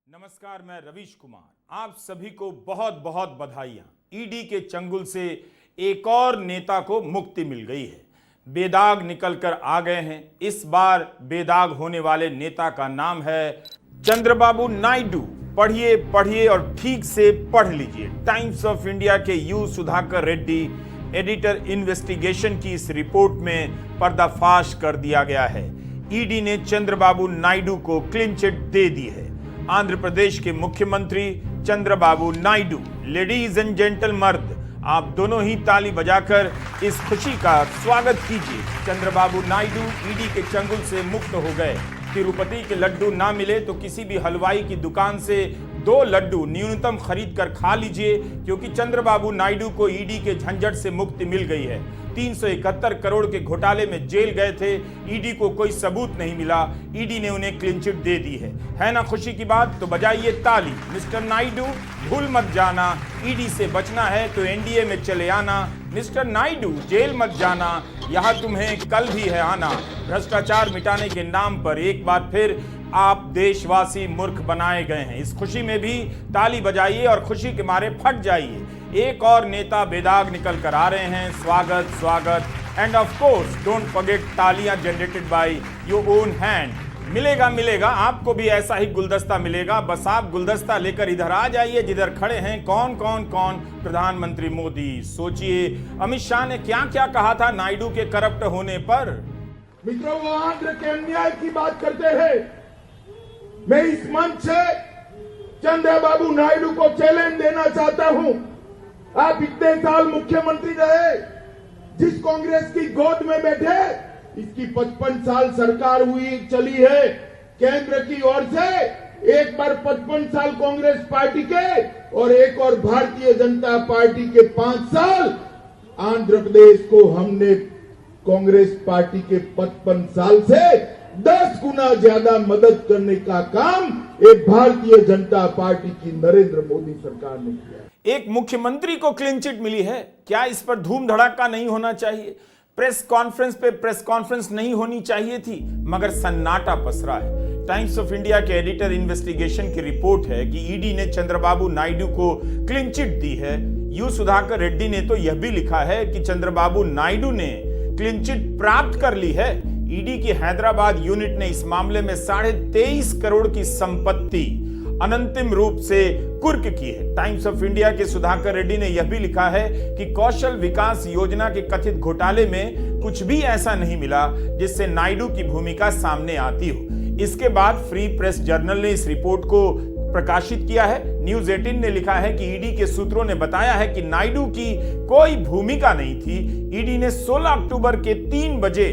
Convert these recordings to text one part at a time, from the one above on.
नमस्कार, मैं रवीश कुमार। आप सभी को बहुत बहुत बधाइयां। ईडी के चंगुल से एक और नेता को मुक्ति मिल गई है। बेदाग निकलकर आ गए हैं। इस बार बेदाग होने वाले नेता का नाम है चंद्रबाबू नायडू। पढ़िए पढ़िए और ठीक से पढ़ लीजिए। टाइम्स ऑफ इंडिया के you Sudhakar Reddy editor investigation की इस रिपोर्ट में पर्दाफाश कर दिया गया है। ईडी ने चंद्रबाबू नायडू को क्लीन चिट दे दी है। आंध्र प्रदेश के मुख्यमंत्री Chandrababu Naidu, ladies and gentle मर्द, आप दोनों ही ताली बजाकर इस खुशी का स्वागत कीजिए। चंद्रबाबू नायडू ईडी के चंगुल से मुक्त हो गए। तिरुपति के लड्डू ना मिले तो किसी भी हलवाई की दुकान से 2 लड्डू न्यूनतम खरीद कर खा लीजिए, क्योंकि चंद्रबाबू नायडू को ईडी के झंझट से मुक्ति मिल गई है। 371 करोड़ के घोटाले में जेल गए थे, ईडी को कोई सबूत नहीं मिला, ईडी ने उन्हें क्लीन चिट दे दी है ना खुशी की बात? तो बजाइए ताली। मिस्टर नायडू भूल मत जाना, ईडी से बचना है तो एनडीए में चले आना। मिस्टर नायडू जेल मत जाना, यहाँ तुम्हें कल भी है आना। भ्रष्टाचार मिटाने के नाम पर एक बार फिर आप देशवासी मूर्ख बनाए गए हैं। इस खुशी में भी ताली बजाइए और खुशी के मारे फट जाइए। एक और नेता बेदाग निकल कर आ रहे हैं। स्वागत स्वागत। End of course don't forget तालियां generated by your own hand. मिलेगा आपको भी ऐसा ही गुलदस्ता मिलेगा। बस आप गुलदस्ता लेकर इधर आ जाइए जिधर खड़े हैं। कौन? प्रधानमंत्री मोदी। सोचिए अमित शाह ने क्या क्या कहा था नायडू के करप्ट होने पर। मित्रों, वो आंध्र के अन्याय की बात करते हैं। मैं इस मंच से चंद्रबाबू नायडू को चैलेंज देना चाहता हूं। आप इतने साल मुख्यमंत्री रहे, जिस कांग्रेस की गोद में बैठे, इसकी 55 साल सरकार हुई चली है केंद्र की ओर से। एक बार 55 साल कांग्रेस पार्टी के और एक और भारतीय जनता पार्टी के 5 साल। आंध्र प्रदेश को हमने कांग्रेस पार्टी के 55 साल से 10 गुना ज्यादा मदद करने का काम एक भारतीय जनता पार्टी की नरेंद्र मोदी सरकार ने किया। एक मुख्यमंत्री को क्लीन चिट मिली है, क्या इस पर धूम धड़ाका नहीं होना चाहिए? प्रेस कॉन्फ्रेंस पे प्रेस कॉन्फ्रेंस नहीं होनी चाहिए थी, मगर सन्नाटा पसरा है। टाइम्स ऑफ इंडिया के एडिटर इन्वेस्टिगेशन की रिपोर्ट है कि ईडी ने चंद्रबाबू नायडू को क्लीन चिट दी है। यू सुधाकर रेड्डी ने तो यह भी लिखा है कि चंद्रबाबू नायडू ने क्लीन चिट प्राप्त कर ली है। ईडी की हैदराबाद यूनिट ने इस मामले में 23.5 करोड़ की संपत्ति अनंतिम रूप से कुर्क की है। टाइम्स ऑफ इंडिया के सुधाकर रेड्डी ने यह भी लिखा है कि कौशल विकास योजना के कथित घोटाले में कुछ भी ऐसा नहीं मिला जिससे नायडू की भूमिका सामने आती हो। इसके बाद फ्री प्रेस जर्नल ने इस रिपोर्ट को प्रकाशित किया है। न्यूज 18 ने लिखा है कि ईडी के सूत्रों ने बताया है कि नायडू की कोई भूमिका नहीं थी। ईडी ने 16 अक्टूबर के 3 बजे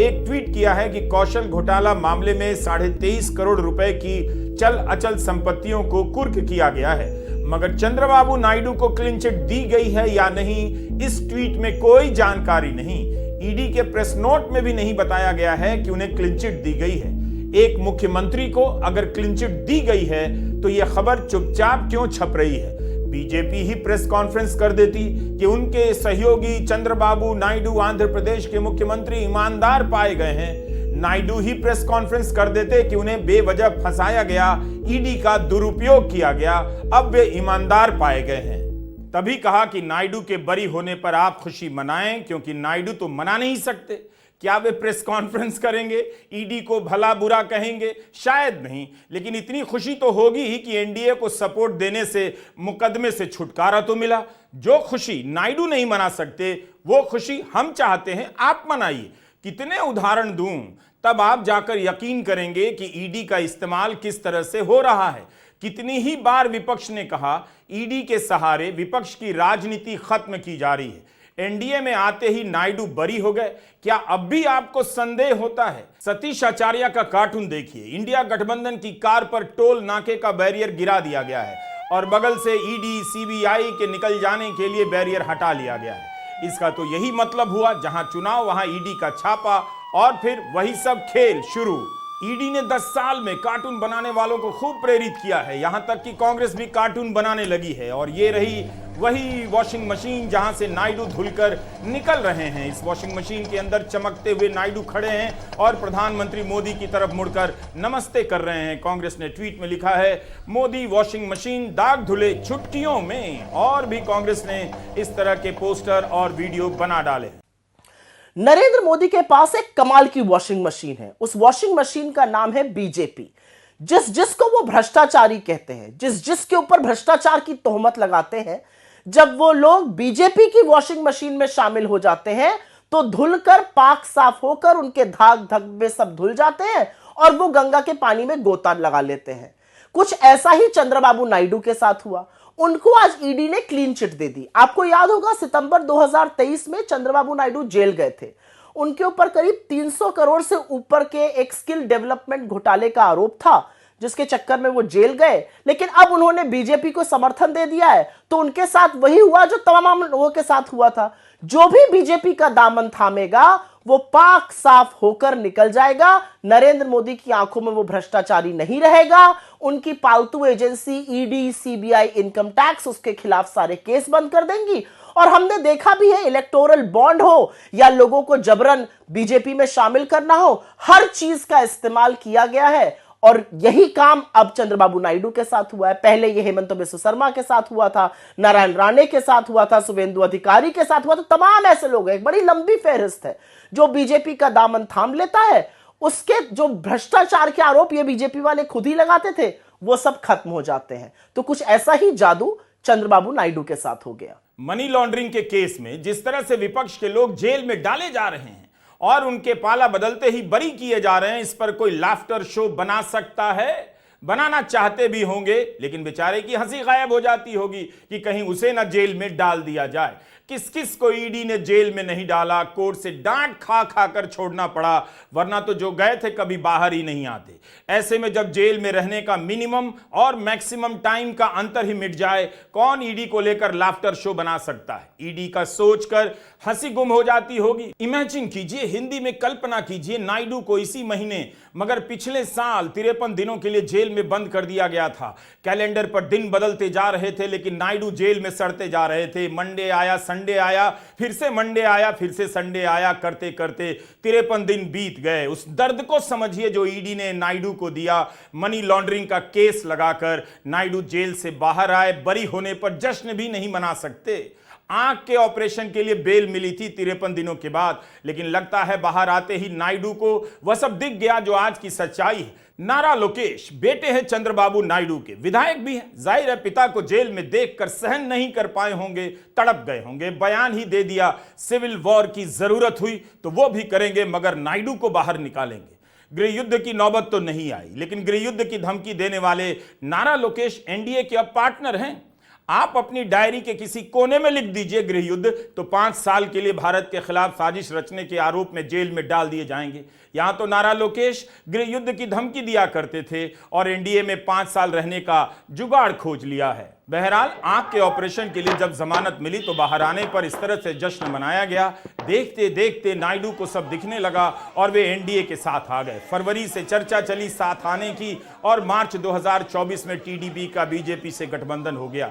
एक ट्वीट किया है कि कौशल घोटाला मामले में 23.5 करोड़ रुपए की चल अचल संपत्तियों को कुर्क किया गया है, मगर चंद्रबाबू नायडू को क्लीन चिट दी गई है या नहीं, इस ट्वीट में कोई जानकारी नहीं। ईडी के प्रेस नोट में भी नहीं बताया गया है कि उन्हें क्लीन चिट दी गई है। एक मुख्यमंत्री को अगर क्लीन चिट दी गई है तो यह खबर चुपचाप क्यों छप रही है? बीजेपी ही प्रेस कॉन्फ्रेंस कर देती कि उनके सहयोगी चंद्रबाबू नायडू आंध्र प्रदेश के मुख्यमंत्री ईमानदार पाए गए हैं। नायडू ही प्रेस कॉन्फ्रेंस कर देते कि उन्हें बेवजह फंसाया गया, ईडी का दुरुपयोग किया गया, अब वे ईमानदार पाए गए हैं। तभी कहा कि नायडू के बरी होने पर आप खुशी मनाएं, क्योंकि नायडू तो मना नहीं सकते। क्या वे प्रेस कॉन्फ्रेंस करेंगे? ईडी को भला बुरा कहेंगे? शायद नहीं, लेकिन इतनी खुशी तो होगी ही कि एनडीए को सपोर्ट देने से मुकदमे से छुटकारा तो मिला। जो खुशी नायडू नहीं मना सकते, वो खुशी हम चाहते हैं आप मनाइए। कितने उदाहरण दूं, तब आप जाकर यकीन करेंगे कि ईडी का इस्तेमाल किस तरह से हो रहा है। कितनी ही बार विपक्ष ने कहा ईडी के सहारे विपक्ष की राजनीति खत्म की जा रही है। एनडीए में आते ही नायडू बरी हो गए। क्या अब भी आपको संदेह होता है? सतीश आचार्य का कार्टून देखिए। इंडिया गठबंधन की कार पर टोल नाके का बैरियर गिरा दिया गया है और बगल से ईडी सीबीआई के निकल जाने के लिए बैरियर हटा लिया गया है। इसका तो यही मतलब हुआ, जहां चुनाव वहां ईडी का छापा और फिर वही सब खेल शुरू। ईडी ने 10 साल में कार्टून बनाने वालों को खूब प्रेरित किया है, यहां तक कि कांग्रेस भी कार्टून बनाने लगी है। और ये रही वही वॉशिंग मशीन जहां से नायडू धुलकर निकल रहे हैं। इस वॉशिंग मशीन के अंदर चमकते हुए नायडू खड़े हैं और प्रधानमंत्री मोदी की तरफ मुड़कर नमस्ते कर रहे हैं। कांग्रेस ने ट्वीट में लिखा है, मोदी वॉशिंग मशीन दाग धुले छुट्टियों में। और भी कांग्रेस ने इस तरह के पोस्टर और वीडियो बना डाले। नरेंद्र मोदी के पास एक कमाल की वॉशिंग मशीन है। उस वॉशिंग मशीन का नाम है बीजेपी। जिसको वो भ्रष्टाचारी कहते हैं, जिसके ऊपर भ्रष्टाचार की तोहमत लगाते हैं, जब वो लोग बीजेपी की वॉशिंग मशीन में शामिल हो जाते हैं तो धुलकर पाक साफ होकर उनके धाग धब्बे सब धुल जाते हैं और वो गंगा के पानी में गोता लगा लेते हैं। कुछ ऐसा ही चंद्रबाबू नायडू के साथ हुआ। उनको आज ईडी ने क्लीन चिट दे दी। आपको याद होगा सितंबर 2023 में चंद्रबाबू नायडू जेल गए थे। उनके ऊपर करीब 300 करोड़ से ऊपर के एक स्किल डेवलपमेंट घोटाले का आरोप था, जिसके चक्कर में वो जेल गए। लेकिन अब उन्होंने बीजेपी को समर्थन दे दिया है, तो उनके साथ वही हुआ जो तमाम लोगों के साथ हुआ था। जो भी बीजेपी का दामन थामेगा वो पाक साफ होकर निकल जाएगा। नरेंद्र मोदी की आंखों में वो भ्रष्टाचारी नहीं रहेगा। उनकी पालतू agency ED, CBI, income tax उसके खिलाफ सारे केस बंद कर देंगी। और हमने देखा भी है, इलेक्टोरल बॉन्ड हो या लोगों को जबरन बीजेपी में शामिल करना हो, हर चीज का इस्तेमाल किया गया है। और यही काम अब चंद्रबाबू नायडू के साथ हुआ है। पहले ये हेमंत बिस्वा शर्मा के साथ हुआ था, नारायण राणे के साथ हुआ था, शुभेंदु अधिकारी के साथ हुआ था। तमाम ऐसे लोग हैं, एक बड़ी लंबी फहरिस्त है। जो बीजेपी का दामन थाम लेता है, उसके जो भ्रष्टाचार के आरोप ये बीजेपी वाले खुद ही लगाते थे, वो सब खत्म हो जाते हैं। तो कुछ ऐसा ही जादू चंद्रबाबू नायडू के साथ हो गया। मनी लॉन्ड्रिंग के केस में जिस तरह से विपक्ष के लोग जेल में डाले जा रहे हैं और उनके पाला बदलते ही बरी किए जा रहे हैं, इस पर कोई लाफ्टर शो बना सकता है? बनाना चाहते भी होंगे, लेकिन बेचारे की हंसी गायब हो जाती होगी कि कहीं उसे ना जेल में डाल दिया जाए। किस किस को ईडी ने जेल में नहीं डाला, कोर्ट से डांट खा खा कर छोड़ना पड़ा, वरना तो जो गए थे कभी बाहर ही नहीं आते। ऐसे में जब जेल में रहने का मिनिमम और मैक्सिमम टाइम का अंतर ही मिट जाए, कौन ईडी को लेकर लाफ्टर शो बना सकता है? ईडी का सोचकर हंसी गुम हो जाती होगी। इमेजिन कीजिए, हिंदी में कल्पना कीजिए, नायडू को इसी महीने मगर पिछले साल 53 दिनों के लिए जेल में बंद कर दिया गया था। कैलेंडर पर दिन बदलते जा रहे थे, लेकिन नायडू जेल में सड़ते जा रहे थे। मंडे आया, संडे आया, फिर से मंडे आया, फिर से संडे आया, करते करते 53 दिन बीत गए। उस दर्द को समझिए जो ईडी ने नायडू को दिया। मनी लॉन्ड्रिंग का केस लगाकर नायडू जेल से बाहर आए। बरी होने पर जश्न भी नहीं मना सकते। आंख के ऑपरेशन के लिए बेल मिली थी 53 दिनों के बाद, लेकिन लगता है बाहर आते ही नायडू को वह सब दिख गया जो आज की सच्चाई है। नारा लोकेश बेटे हैं चंद्रबाबू नायडू के, विधायक भी हैं। जाहिर है पिता को जेल में देखकर सहन नहीं कर पाए होंगे, तड़प गए होंगे। बयान ही दे दिया, सिविल वॉर की जरूरत हुई तो वो भी करेंगे, मगर नायडू को बाहर निकालेंगे। गृह युद्ध की नौबत तो नहीं आई, लेकिन गृह युद्ध की धमकी देने वाले नारा लोकेश एनडीए के अब पार्टनर हैं। आप अपनी डायरी के किसी कोने में लिख दीजिए गृह युद्ध, तो 5 साल के लिए भारत के खिलाफ साजिश रचने के आरोप में जेल में डाल दिए जाएंगे। यहां तो नारा लोकेश गृह युद्ध की धमकी दिया करते थे और एनडीए में 5 साल रहने का जुगाड़ खोज लिया है। बहरहाल आंख के ऑपरेशन के लिए जब जमानत मिली तो बाहर आने पर इस तरह से जश्न मनाया गया। देखते देखते नायडू को सब दिखने लगा और वे एनडीए के साथ आ गए। फरवरी से चर्चा चली साथ आने की और मार्च 2024 में टीडीपी का बीजेपी से गठबंधन हो गया।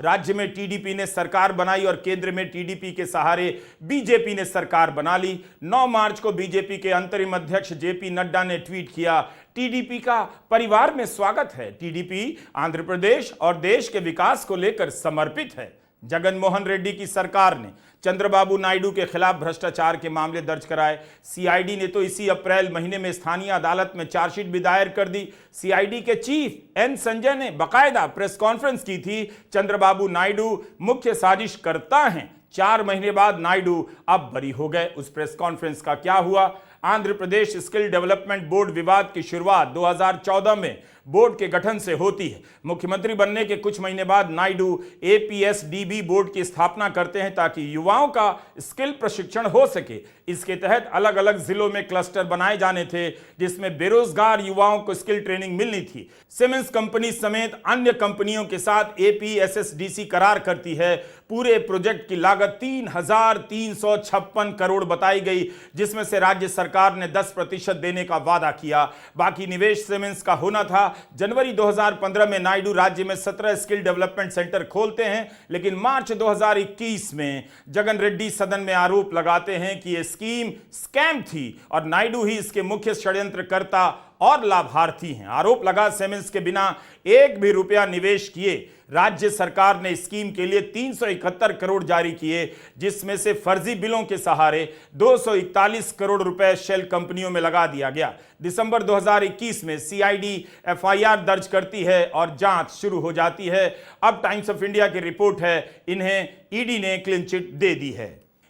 राज्य में टीडीपी ने सरकार बनाई और केंद्र में टीडीपी के सहारे बीजेपी ने सरकार बना ली। 9 मार्च को बीजेपी के अंतरिम अध्यक्ष जेपी नड्डा ने ट्वीट किया, टीडीपी का परिवार में स्वागत है। टीडीपी आंध्र प्रदेश और देश के विकास को लेकर समर्पित है। जगन मोहन रेड्डी की सरकार ने चंद्रबाबू नायडू के खिलाफ भ्रष्टाचार के मामले दर्ज कराए। सीआईडी ने तो इसी अप्रैल महीने में स्थानीय अदालत में चार्जशीट भी दायर कर दी। सीआईडी के चीफ एन संजय ने बाकायदा प्रेस कॉन्फ्रेंस की थी। चंद्रबाबू नायडू मुख्य साजिश करता हैं। 4 महीने बाद नायडू अब बरी हो गए। उस प्रेस कॉन्फ्रेंस का क्या हुआ? Andhra Pradesh skill development board विवाद की शुरुआत 2014 में बोर्ड के गठन से होती है। मुख्यमंत्री बनने के कुछ महीने बाद नायडू APSDB बोर्ड की स्थापना करते हैं ताकि युवाओं का स्किल प्रशिक्षण हो सके। इसके तहत अलग अलग जिलों में क्लस्टर बनाए जाने थे जिसमें बेरोजगार युवाओं को स्किल ट्रेनिंग मिलनी थी। सीमेंस कंपनी समेत अन्य कंपनियों के साथ APSSDC करार करती है। पूरे प्रोजेक्ट की लागत 3,356 करोड़ बताई गई, जिसमें से राज्य सरकार ने 10% देने का वादा किया। बाकी निवेश सीमेंस का होना था। जनवरी 2015 में नायडू राज्य में 17 स्किल डेवलपमेंट सेंटर खोलते हैं, लेकिन मार्च 2021 में जगन रेड्डी सदन में आरोप लगाते हैं कि यह स्कीम स्कैम थी और नायडू ही इसके मुख्य षड्यंत्रकर्ता और लाभार्थी हैं। आरोप लगा सीमेंस के बिना एक भी रुपया निवेश किए राज्य सरकार ने स्कीम के लिए 371 करोड़ जारी किए, जिसमें से फर्जी बिलों के सहारे 241 करोड़ रुपए शेल कंपनियों में लगा दिया गया। दिसंबर 2021 में CID FIR दर्ज करती है और जांच शुरू हो जाती है। अब टाइम्स ऑफ इंडिया की रिपोर्ट है, इन्हें ED ने क्लीन चिट दे दी है।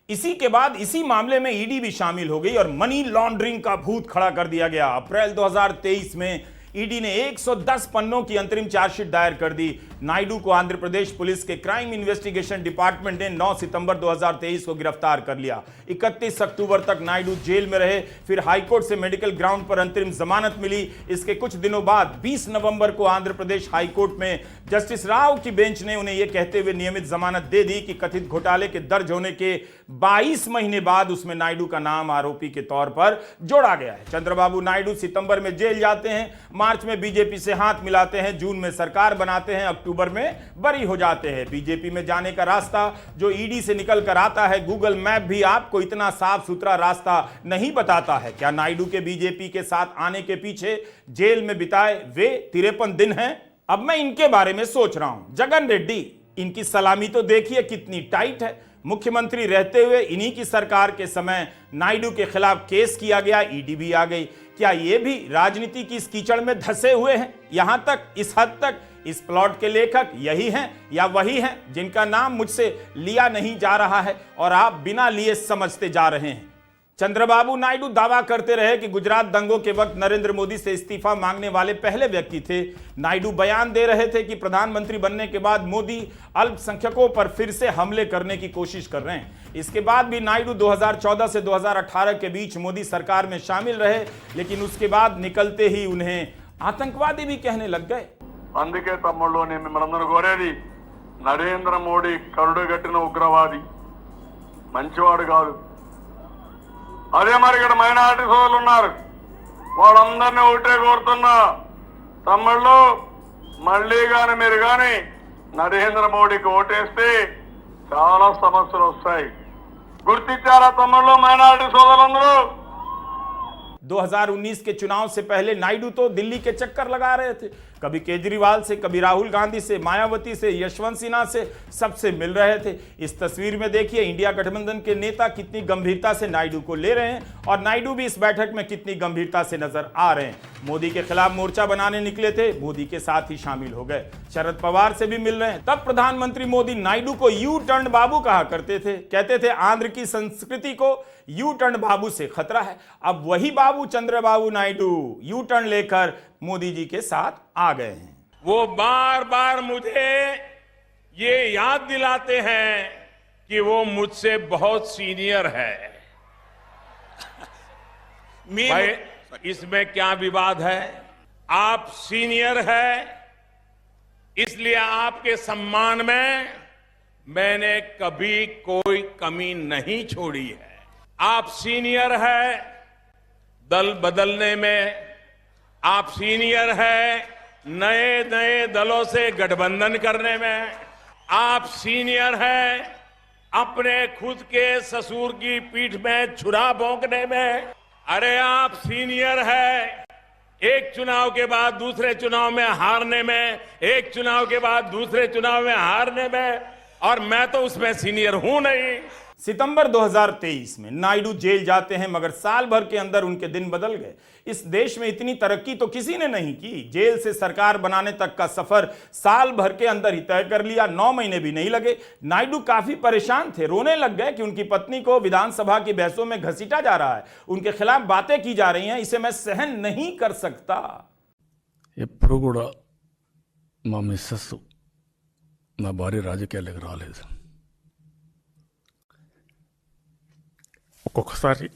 इसी के बाद इसी मामले में ED भी शामिल हो गई और मनी लॉन्ड्रिंग का भूत खड़ा कर दिया गया। अप्रैल 2023 में ED ने 110 पन्नों की अंतरिम चार्जशीट दायर कर दी। नायडू को आंध्र प्रदेश पुलिस के क्राइम इन्वेस्टिगेशन डिपार्टमेंट ने 9 सितंबर 2023 को गिरफ्तार कर लिया। 31 अक्टूबर तक नायडू जेल में रहे, फिर हाईकोर्ट से मेडिकल ग्राउंड पर अंतरिम जमानत मिली। इसके कुछ दिनों बाद 20 नवंबर को आंध्र प्रदेश हाईकोर्ट में जस्टिस राव की बेंच ने उन्हें यह कहते हुए नियमित जमानत दे दी कि कथित घोटाले के दर्ज होने के 22 महीने बाद उसमें नायडू का नाम आरोपी के तौर पर जोड़ा गया है। चंद्रबाबू नायडू सितंबर में जेल जाते हैं, मार्च में बीजेपी से हाथ मिलाते हैं, जून में सरकार बनाते हैं, अक्टूबर में बरी हो जाते हैं। बीजेपी में जाने का रास्ता जो ED से निकल कर आता है, गूगल मैप भी आपको इतना साफ सुथरा रास्ता नहीं बताता है। क्या नायडू के बीजेपी के साथ आने के पीछे जेल में बिताए वे 53 दिन हैं? अब मैं इनके बारे में सोच रहा हूं। जगन रेड्डी, इनकी सलामी तो देखिए कितनी टाइट है। मुख्यमंत्री रहते हुए इन्हीं की सरकार के समय नायडू के खिलाफ केस किया गया, ED भी आ गई। क्या ये भी राजनीति की इस कीचड़ में धंसे हुए हैं? यहां तक, इस हद तक इस प्लॉट के लेखक यही हैं या वही हैं जिनका नाम मुझसे लिया नहीं जा रहा है और आप बिना लिए समझते जा रहे हैं। चंद्रबाबू नायडू दावा करते रहे कि गुजरात दंगों के वक्त नरेंद्र मोदी से इस्तीफा मांगने वाले पहले व्यक्ति थे। नायडू बयान दे रहे थे कि प्रधानमंत्री बनने के बाद मोदी अल्पसंख्यकों पर फिर से हमले करने की कोशिश कर रहे हैं। इसके बाद भी नायडू 2014 से 2018 के बीच मोदी सरकार में शामिल रहे, लेकिन उसके बाद निकलते ही उन्हें आतंकवादी भी कहने लग गए। అందుకే తమ్ముళ్ళు నేను మిమ్మల్ని కోరేది, నరేంద్ర మోడీ కరుడు గట్టిన ఉగ్రవాది, మంచివాడు కాదు. అదే మరి ఇక్కడ మైనారిటీ సోదరులు ఉన్నారు, వాళ్ళందరినీ ఒకటే కోరుతున్నా, తమ్ముళ్ళు మళ్ళీ కానీ మీరు కానీ నరేంద్ర మోడీకి ఓటేస్తే చాలా సమస్యలు వస్తాయి. గుర్తించారా తమ్ముళ్ళు మైనారిటీ సోదరులందరూ? 2019 के चुनाव से पहले नायडू तो दिल्ली के चक्कर लगा रहे थे, कभी केजरीवाल से, कभी राहुल गांधी से, मायावती से, यशवंत सिन्हा से, सबसे मिल रहे थे। इस तस्वीर में देखिए इंडिया गठबंधन के नेता कितनी गंभीरता से नायडू को ले रहे हैं और नायडू भी इस बैठक में कितनी गंभीरता से नजर आ रहे हैं। मोदी के खिलाफ मोर्चा बनाने निकले थे, मोदी के साथ ही शामिल हो गए। शरद पवार से भी मिल रहे हैं। तब प्रधानमंत्री मोदी नायडू को यू टर्न बाबू कहा करते थे, कहते थे आंध्र की संस्कृति को यू टर्न बाबू से खतरा है। अब वही बाबू चंद्रबाबू नायडू यू टर्न लेकर मोदी जी के साथ आ गए हैं। वो बार बार मुझे ये याद दिलाते हैं कि वो मुझसे बहुत सीनियर है। भाई इसमें क्या विवाद है? आप सीनियर है, इसलिए आपके सम्मान में मैंने कभी कोई कमी नहीं छोड़ी है। आप सीनियर है दल बदलने में, आप सीनियर है नए नए दलों से गठबंधन करने में, आप सीनियर है अपने खुद के ससुर की पीठ में छुरा भोंकने में। अरे आप सीनियर है एक चुनाव के बाद दूसरे चुनाव में हारने में, एक चुनाव के बाद दूसरे चुनाव में हारने में, और मैं तो उसमें सीनियर हूं नहीं। सितंबर 2023 में नायडू जेल जाते हैं, मगर साल भर के अंदर उनके दिन बदल गए। इस देश में इतनी तरक्की तो किसी ने नहीं की। जेल से सरकार बनाने तक का सफर साल भर के अंदर ही तय कर लिया, 9 महीने भी नहीं लगे। नायडू काफी परेशान थे, रोने लग गए कि उनकी पत्नी को विधानसभा की बहसों में घसीटा जा रहा है, उनके खिलाफ बातें की जा रही हैं, इसे मैं सहन नहीं कर सकता। ఎప్పుడు కూడా మా మిస్సెస్ నా భార్య రాజకీయాలకు రాలేదు. ఒక్కొక్కసారి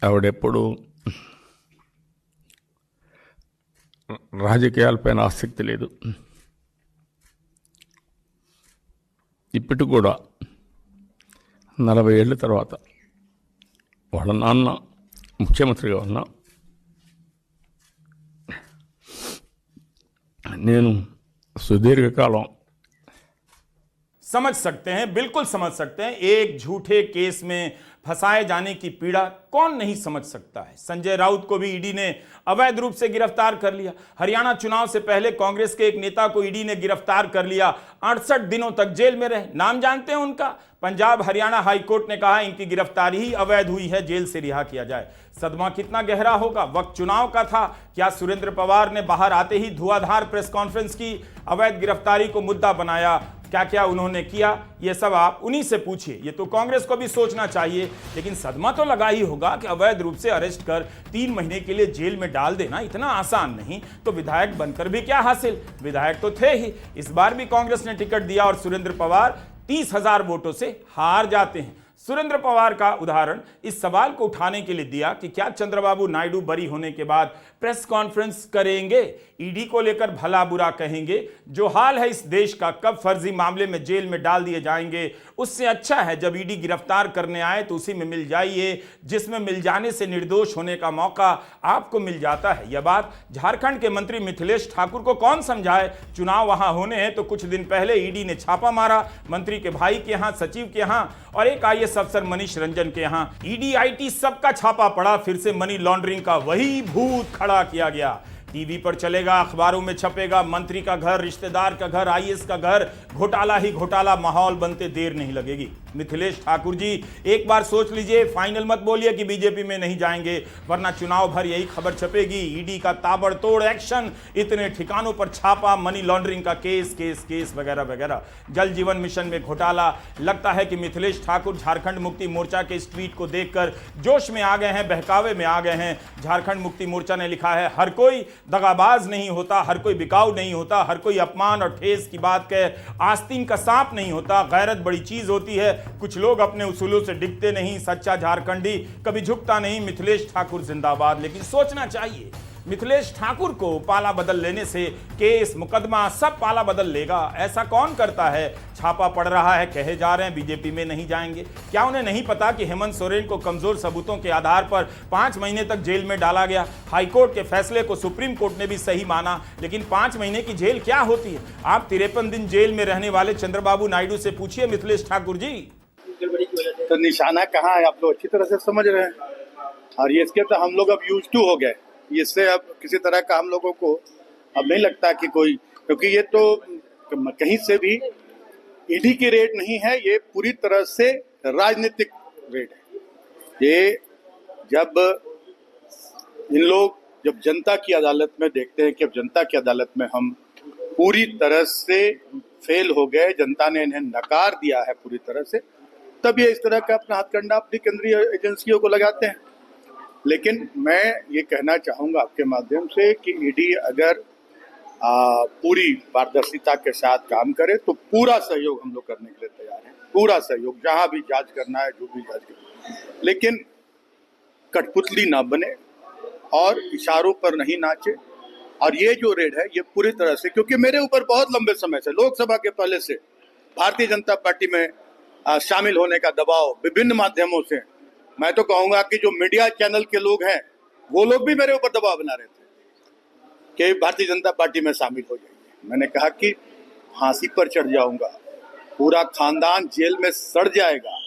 ఆవిడెప్పుడు రాజకీయాలపైన ఆసక్తి లేదు. ఇప్పటికి కూడా 40 ఏళ్ళ తర్వాత వాళ్ళ నాన్న ముఖ్యమంత్రిగా ఉన్నా నేను సుదీర్ఘకాలం समझ सकते हैं, बिल्कुल समझ सकते हैं। एक झूठे केस में फंसाए जाने की पीड़ा कौन नहीं समझ सकता है। संजय राउत को भी ईडी ने अवैध रूप से गिरफ्तार कर लिया। हरियाणा चुनाव से पहले कांग्रेस के एक नेता को ईडी ने गिरफ्तार कर लिया, 68 दिनों तक जेल में रहे। नाम जानते हैं उनका? पंजाब हरियाणा हाईकोर्ट ने कहा इनकी गिरफ्तारी ही अवैध हुई है, जेल से रिहा किया जाए। सदमा कितना गहरा होगा। वक्त चुनाव का था। क्या सुरेंद्र पवार ने बाहर आते ही धुआंधार प्रेस कॉन्फ्रेंस की, अवैध गिरफ्तारी को मुद्दा बनाया? क्या क्या उन्होंने किया, ये सब आप उन्हीं से पूछिए। ये तो कांग्रेस को भी सोचना चाहिए। लेकिन सदमा तो लगा ही होगा कि अवैध रूप से अरेस्ट कर 3 महीने के लिए जेल में डाल देना इतना आसान नहीं। तो विधायक बनकर भी क्या हासिल, विधायक तो थे ही। इस बार भी कांग्रेस ने टिकट दिया और सुरेंद्र पवार 30,000 वोटों से हार जाते हैं। सुरेंद्र पवार का उदाहरण इस सवाल को उठाने के लिए दिया कि क्या चंद्रबाबू नायडू बरी होने के बाद प्रेस कॉन्फ्रेंस करेंगे, ईडी को लेकर भला बुरा कहेंगे? जो हाल है इस देश का, कब फर्जी मामले में जेल में डाल दिए जाएंगे, उससे अच्छा है जब ईडी गिरफ्तार करने आए तो उसी में मिल जाइए जिसमें मिल जाने से निर्दोष होने का मौका आपको मिल जाता है। यह बात झारखंड के मंत्री मिथिलेश ठाकुर को कौन समझाए। चुनाव वहां होने हैं तो कुछ दिन पहले ईडी ने छापा मारा मंत्री के भाई के यहां, सचिव के यहां और एक आईएएस अफसर मनीष रंजन के यहां। ईडी आईटी सबका छापा पड़ा, फिर से मनी लॉन्ड्रिंग का वही भूत खड़ा किया गया। टीवी पर चलेगा, अखबारों में छपेगा, मंत्री का घर, रिश्तेदार का घर, आईएएस का घर, घोटाला ही घोटाला। माहौल बनते देर नहीं लगेगी। मिथिलेश ठाकुर जी एक बार सोच लीजिए, फाइनल मत बोलिए कि बीजेपी में नहीं जाएंगे, वरना चुनाव भर यही खबर छपेगी। ईडी का ताबड़तोड़ एक्शन, इतने ठिकानों पर छापा, मनी लॉन्ड्रिंग का केस केस केस वगैरह वगैरह। जल जीवन मिशन में घोटाला। लगता है कि मिथिलेश ठाकुर झारखंड मुक्ति मोर्चा के इस ट्वीट को देखकर जोश में आ गए हैं, बहकावे में आ गए हैं। झारखंड मुक्ति मोर्चा ने लिखा है, हर कोई दगाबाज नहीं होता, हर कोई बिकाऊ नहीं होता, हर कोई अपमान और ठेस की बात कहे आस्तीन का सांप नहीं होता। गैरत बड़ी चीज होती है। कुछ लोग अपने उसूलों से डिगते नहीं। सच्चा झारखंडी कभी झुकता नहीं। मिथिलेश ठाकुर जिंदाबाद। लेकिन सोचना चाहिए, मिथिलेश ठाकुर को पाला बदल लेने से केस मुकदमा सब पाला बदल लेगा, ऐसा कौन करता है? छापा पड़ रहा है, कहे जा रहे हैं बीजेपी में नहीं जाएंगे। क्या उन्हें नहीं पता कि हेमंत सोरेन को कमजोर सबूतों के आधार पर 5 महीने तक जेल में डाला गया? हाईकोर्ट के फैसले को सुप्रीम कोर्ट ने भी सही माना, लेकिन 5 महीने की जेल क्या होती है? आप 53 दिन जेल में रहने वाले चंद्रबाबू नायडू से पूछिए मिथिलेश ठाकुर जी। तो निशाना कहाँ है, आप लोग अच्छी तरह से समझ रहे हैं। और ये इसके तो हम लोग अब यूज टू हो गए। इससे अब किसी तरह का हम लोगों को अब नहीं लगता कि कोई, क्योंकि ये तो कहीं से भी ईडी की रेड नहीं है, ये पूरी तरह से राजनीतिक रेड है। ये जब इन लोग जब जनता की अदालत में देखते हैं कि अब जनता की अदालत में हम पूरी तरह से फेल हो गए, जनता ने इन्हें नकार दिया है पूरी तरह से, तब ये इस तरह का अपना हथकंडा अपनी केंद्रीय एजेंसियों को लगाते हैं। लेकिन मैं ये कहना चाहूँगा आपके माध्यम से कि ईडी अगर पूरी पारदर्शिता के साथ काम करे तो पूरा सहयोग हम लोग करने के लिए तैयार हैं। पूरा सहयोग, जहाँ भी जांच करना है, जो भी जांच करना है, लेकिन कठपुतली ना बने और इशारों पर नहीं नाचे। और ये जो रेड है ये पूरी तरह से, क्योंकि मेरे ऊपर बहुत लंबे समय से, लोकसभा के पहले से भारतीय जनता पार्टी में शामिल होने का दबाव विभिन्न माध्यमों से, मैं तो कहूंगा कि जो मीडिया चैनल के लोग हैं वो लोग भी मेरे ऊपर दबाव बना रहे थे कि भारतीय जनता पार्टी में शामिल हो जाइए। मैंने कहा कि फांसी पर चढ़ जाऊंगा, पूरा खानदान जेल में सड़ जाएगा।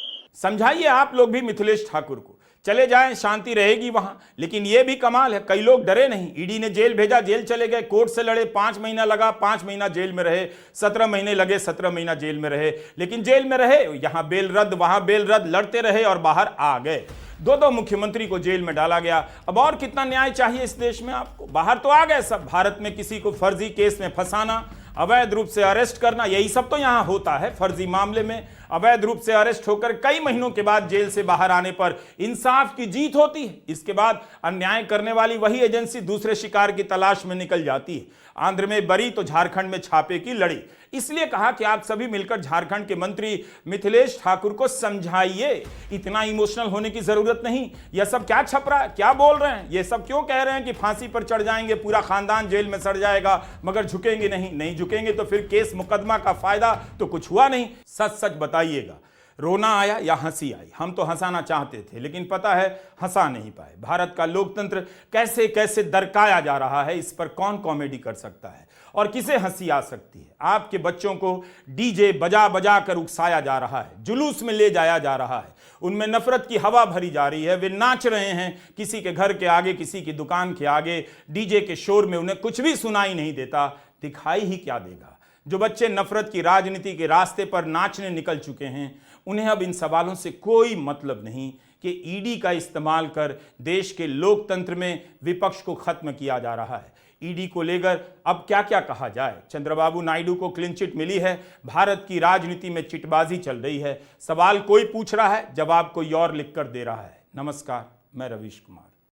समझाइए आप लोग भी मिथिलेश ठाकुर को चले जाएं, शांति रहेगी वहां। लेकिन यह भी कमाल है, कई लोग डरे नहीं, ईडी ने जेल भेजा, जेल चले गए, कोर्ट से लड़े, 5 महीना लगा, 5 महीना जेल में रहे, 17 महीने लगे, 17 महीना जेल में रहे, लेकिन जेल में रहे, यहां बेल रद्द, वहां बेल रद्द, लड़ते रहे और बाहर आ गए। 2 मुख्यमंत्री को जेल में डाला गया। अब और कितना न्याय चाहिए इस देश में आपको? बाहर तो आ गए सब। भारत में किसी को फर्जी केस में फंसाना, अवैध रूप से अरेस्ट करना, यही सब तो यहां होता है। फर्जी मामले में अवैध रूप से अरेस्ट होकर कई महीनों के बाद जेल से बाहर आने पर इंसाफ की जीत होती है। इसके बाद अन्याय करने वाली वही एजेंसी दूसरे शिकार की तलाश में निकल जाती है। आंध्र में बरी तो झारखंड में छापे की लड़ी। इसलिए कहा कि आप सभी मिलकर झारखंड के मंत्री मिथिलेश ठाकुर को समझाइए, इतना इमोशनल होने की जरूरत नहीं। यह सब क्या छप रहा है, क्या बोल रहे हैं, यह सब क्यों कह रहे हैं कि फांसी पर चढ़ जाएंगे, पूरा खानदान जेल में सड़ जाएगा, मगर झुकेंगे नहीं झुकेंगे तो फिर केस मुकदमा का फायदा तो कुछ हुआ नहीं। सच सच बताइएगा, रोना आया या हंसी आई? हम तो हंसाना चाहते थे, लेकिन पता है हंसा नहीं पाए। भारत का लोकतंत्र कैसे कैसे दरकाया जा रहा है, इस पर कौन कॉमेडी कर सकता है और किसे हंसी आ सकती है? आपके बच्चों को डीजे बजा बजा कर उकसाया जा रहा है, जुलूस में ले जाया जा रहा है, उनमें नफरत की हवा भरी जा रही है, वे नाच रहे हैं किसी के घर के आगे, किसी की दुकान के आगे, डीजे के शोर में उन्हें कुछ भी सुनाई नहीं देता, दिखाई ही क्या देगा? जो बच्चे नफरत की राजनीति के रास्ते पर नाचने निकल चुके हैं, उन्हें अब इन सवालों से कोई मतलब नहीं कि ईडी का इस्तेमाल कर देश के लोकतंत्र में विपक्ष को खत्म किया जा रहा है। ईडी को लेकर अब क्या क्या कहा जाए? चंद्रबाबू नायडू को क्लीन चिट मिली है, भारत की राजनीति में चिटबाजी चल रही है। सवाल कोई पूछ रहा है, जवाब कोई और लिखकर दे रहा है। नमस्कार, मैं रवीश कुमार।